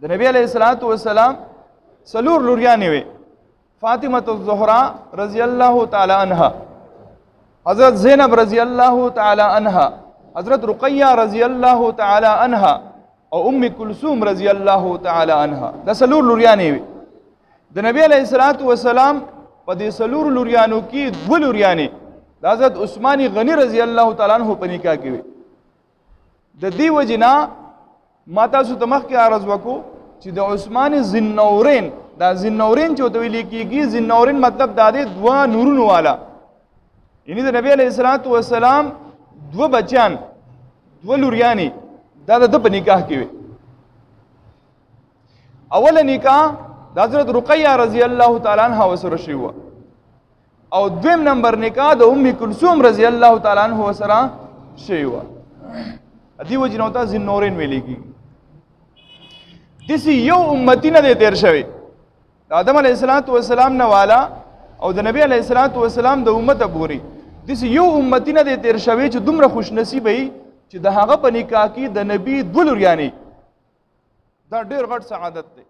د نبی علیه الصلاۃ والسلام څلور لوریانې وې. فاطمه الزهرا رضی الله تعالی عنها، حضرت زینب رضی الله تعالی عنها، حضرت رقیہ رضی الله تعالی عنها او ام کلثوم رضی الله تعالی عنها. دا څلور لوریانې وې. د نبی علیه الصلاۃ والسلام په دې څلور لوریانو کې دوه لوریانې د حضرت عثمان غنی رضی الله تعالی عنہ په نکاح کې وې. د دې وجنا ما تاسو ته مخکې عرض وکړو چې د عثمان ذنورین، دا ذنورین چې ورته ویل کېږي، ذنورین مطلب دا دی دوه نورونو والا، یعنی د نبی علیه الصلاۃ والسلام دوه بچیان، دوه لوریانې دا د په نکاح کې وې. اوله نکاح د حضرت رقیہ رضی الله تعالی عنها وسره شوی و، او دویم نمبر نکاح د ام کلثوم رضی الله تعالی عنها وسره شوی و. دی وجنه ته ذنورین ویل کېږي. دسی یو امتی نه دی تیر شوی، د آدم علیه السلام نه والا او د نبی علیه السلام د امته پورې دسی یو امتی نه دی تیر شوی چې دومره خوش نصیب وي چې د هغه په نکاح کې د نبی دوه لوریانې. دا ډېر غټ سعادت دی.